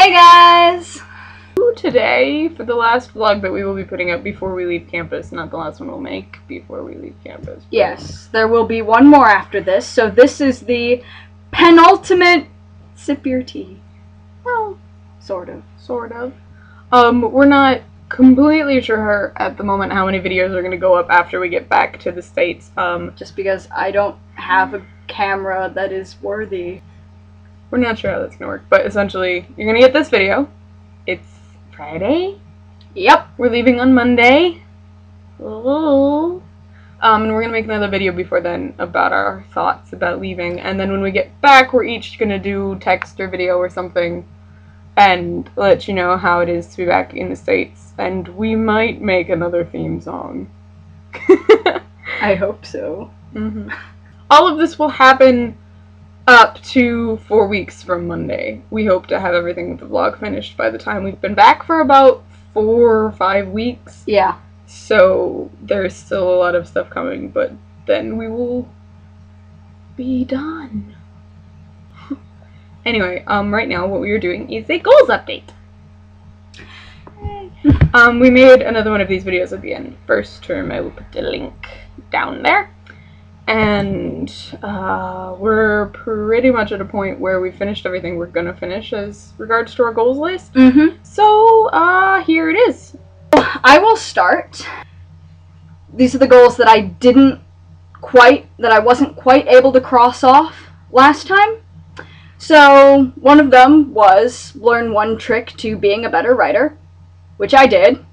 Hey guys! Today, for the last vlog that we will be putting up before we leave campus, not the last one we'll make before we leave campus. Yes, there will be one more after this, so this is the penultimate sip your tea. Well, sort of. Sort of. We're not completely sure at the moment how many videos are going to go up after we get back to the States. Just because I don't have a camera that is worthy. We're not sure how that's going to work, but essentially, you're going to get this video. It's Friday? Yep. We're leaving on Monday. Ooh. And we're going to make another video before then about our thoughts about leaving. And then when we get back, we're each going to do text or video or something and let you know how it is to be back in the States. And we might make another theme song. I hope so. Mm-hmm. All of this will happen up to 4 weeks from Monday. We hope to have everything with the vlog finished by the time we've been back for about 4 or 5 weeks. Yeah. So there's still a lot of stuff coming, but then we will be done. Anyway, right now what we are doing is a goals update. We made another one of these videos at the end. First term, I will put the link down there. And we're pretty much at a point where we finished everything we're gonna finish as regards to our goals list. Mm-hmm. So here it is. I will start. These are the goals that I wasn't quite able to cross off last time. So one of them was learn one trick to being a better writer, which I did.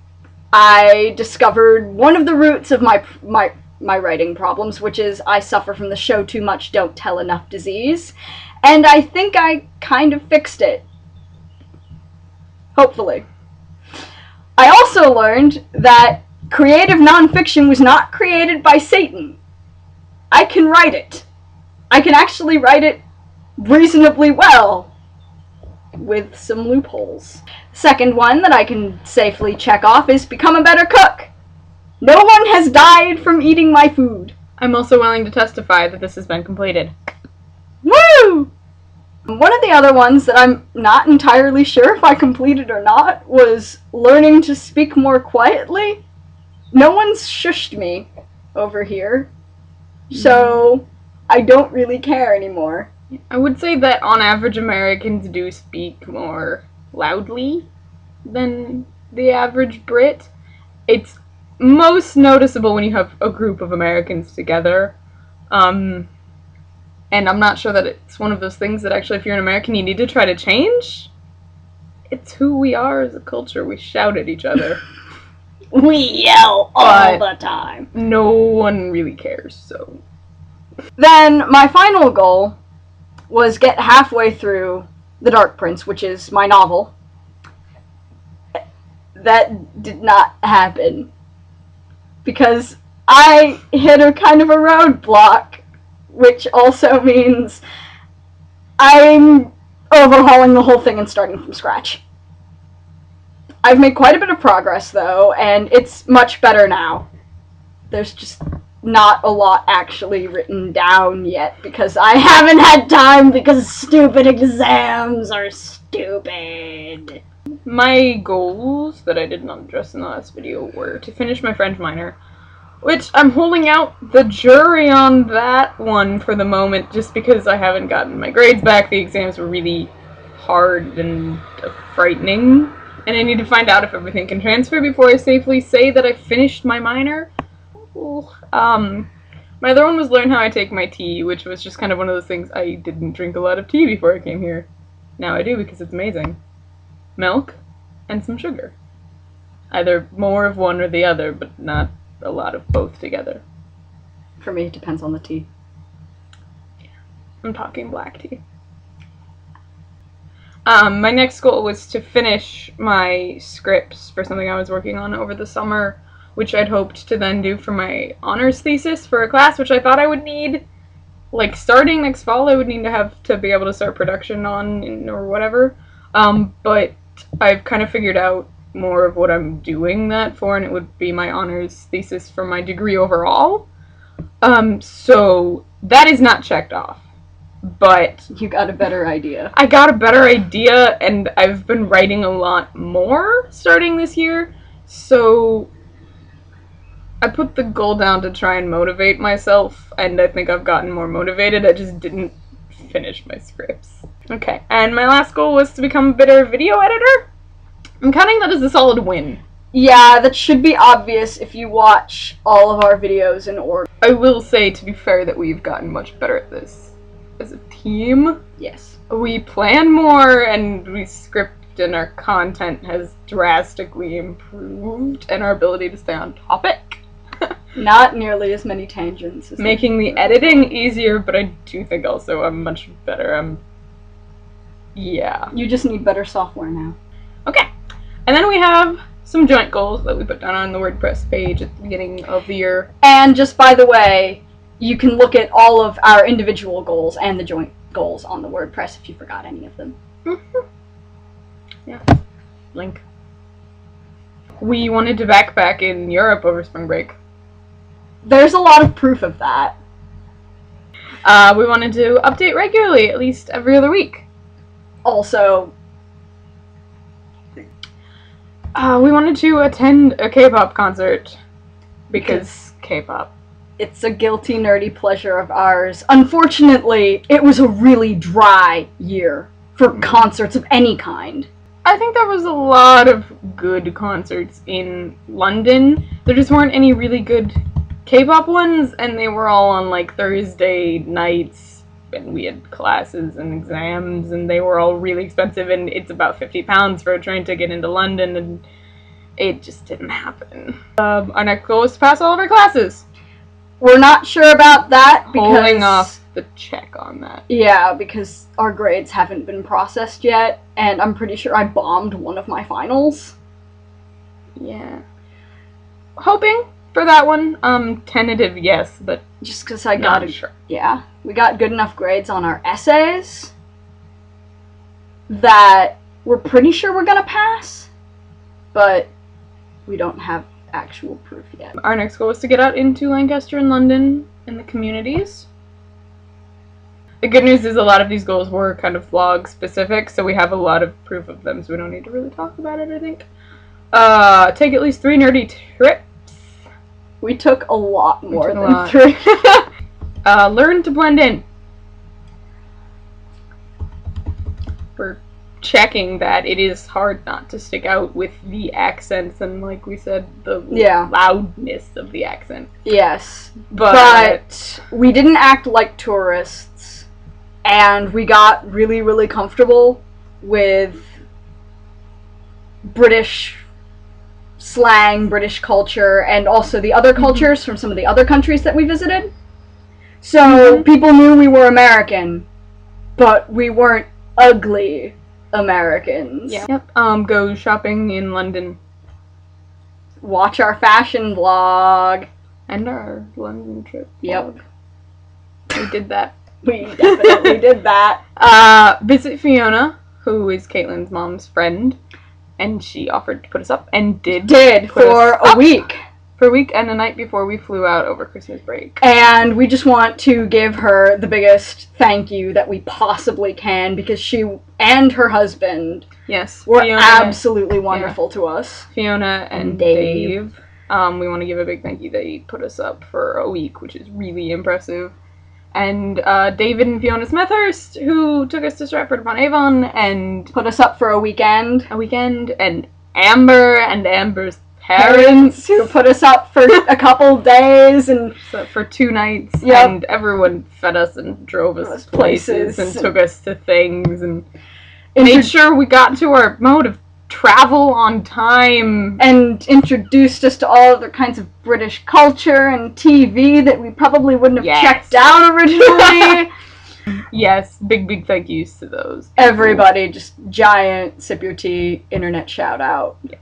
I discovered one of the roots of my writing problems, which is I suffer from the show too much, don't tell enough disease. And I think I kind of fixed it. Hopefully. I also learned that creative nonfiction was not created by Satan. I can write it. I can actually write it reasonably well, with some loopholes. Second one that I can safely check off is become a better cook. No one has died from eating my food. I'm also willing to testify that this has been completed. Woo! One of the other ones that I'm not entirely sure if I completed or not was learning to speak more quietly. No one's shushed me over here, so I don't really care anymore. I would say that on average Americans do speak more loudly than the average Brit. It's most noticeable when you have a group of Americans together. And I'm not sure that it's one of those things that actually if you're an American you need to try to change. It's who we are as a culture. We shout at each other. We yell all the time. No one really cares, so. Then my final goal was get halfway through The Dark Prince, which is my novel. That did not happen. Because I hit a kind of a roadblock, which also means I'm overhauling the whole thing and starting from scratch. I've made quite a bit of progress, though, and it's much better now. There's just not a lot actually written down yet, because I haven't had time because stupid exams are stupid. My goals that I did not address in the last video were to finish my French minor, which I'm holding out the jury on that one for the moment just because I haven't gotten my grades back. The exams were really hard and frightening, and I need to find out if everything can transfer before I safely say that I finished my minor. My other one was learn how I take my tea, which was just kind of one of those things. I didn't drink a lot of tea before I came here. Now I do because it's amazing. Milk and some sugar. Either more of one or the other, but not a lot of both together. For me, it depends on the tea. I'm talking black tea. My next goal was to finish my scripts for something I was working on over the summer, which I'd hoped to then do for my honors thesis for a class, which I thought I would need, like, starting next fall, I would need to have to be able to start production on, or whatever. But I've kind of figured out more of what I'm doing that for, and it would be my honors thesis for my degree overall. So that is not checked off. but You got a better idea. I got a better idea, and I've been writing a lot more starting this year, so I put the goal down to try and motivate myself, and I think I've gotten more motivated. I just didn't finish my scripts. Okay, and my last goal was to become a better video editor. I'm counting that as a solid win. Yeah, that should be obvious if you watch all of our videos in order. I will say, to be fair, that we've gotten much better at this as a team. Yes. We plan more, and we script, and our content has drastically improved, and our ability to stay on topic. Not nearly as many tangents as Making the editing easier, but I do think also I'm much better. Yeah. You just need better software now. Okay. And then we have some joint goals that we put down on the WordPress page at the beginning of the year. And just by the way, you can look at all of our individual goals and the joint goals on the WordPress if you forgot any of them. Yeah. Link. We wanted to backpack in Europe over spring break. There's a lot of proof of that. We wanted to update regularly, at least every other week. Also, We wanted to attend a K-pop concert. Because K-pop. it's a guilty, nerdy pleasure of ours. Unfortunately, it was a really dry year for concerts of any kind. I think there was a lot of good concerts in London. There just weren't any really good K-pop ones, and they were all on like Thursday nights, and we had classes and exams, and they were all really expensive, and it's about £50 for a train ticket into London, and it just didn't happen. Our next goal was to pass all of our classes. We're not sure about that because... Holding off the check on that. Yeah, because our grades haven't been processed yet, and I'm pretty sure I bombed one of my finals. Yeah. Hoping for that one. Tentative yes, but Just because I not got sure. Yeah, we got good enough grades on our essays that we're pretty sure we're gonna pass, but we don't have actual proof yet. Our next goal was to get out into Lancaster and London in the communities. The good news is a lot of these goals were kind of vlog specific, so we have a lot of proof of them, so we don't need to really talk about it, I think. Take at least 3 nerdy trips. We took a lot more took a than lot. 3. Learn to blend in. We're checking that it is hard not to stick out with the accents and, like we said, the loudness of the accent. Yes, But we didn't act like tourists, and we got really, really comfortable with British slang, British culture, and also the other cultures from some of the other countries that we visited. So people knew we were American, but we weren't ugly Americans. yeah. Yep. Go shopping in London. Watch our fashion vlog. And our London trip. Yep. vlog. We did that. We definitely did that. Visit Fiona, who is Caitlin's mom's friend, and she offered to put us up, and did put For us a up week. For a week and a night before we flew out over Christmas break. And we just want to give her the biggest thank you that we possibly can, because she and her husband Yes. were Fiona, absolutely wonderful to us. Fiona and Dave. We want to give a big thank you. They put us up for a week, which is really impressive. And David and Fiona Smethurst, who took us to Stratford-upon-Avon and Put us up for a weekend. and Amber and Amber's parents, Who put us up for a couple days, and so for 2 nights, Yep. and everyone fed us and drove us places and places. took us to things and made sure we got to our mode of travel on time. and introduced us to all other kinds of British culture and TV that we probably wouldn't have Yes. checked out originally. Yes, big thank yous to those people. Everybody, just giant Sip Your Tea internet shout out. Yes.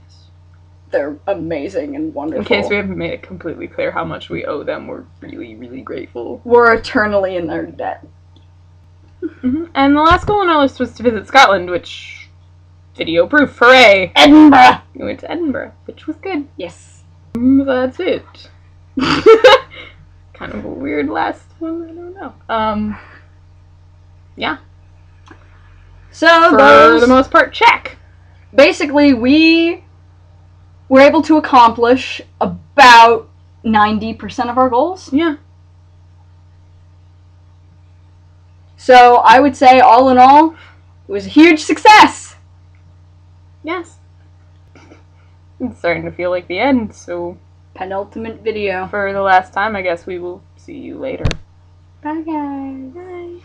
They're amazing and wonderful. In case we haven't made it completely clear how much we owe them, we're really grateful. We're eternally in their debt. And the last goal on our list was to visit Scotland, which, video proof, hooray! Edinburgh! We went to Edinburgh, which was good. Yes. That's it. Kind of a weird last one, I don't know. Yeah. So For those, the most part, check. basically, we were able to accomplish about 90% of our goals. Yeah. So I would say, all in all, it was a huge success. Yes. It's starting to feel like the end, so Penultimate video. for the last time, I guess we will see you later. Bye, guys. Bye.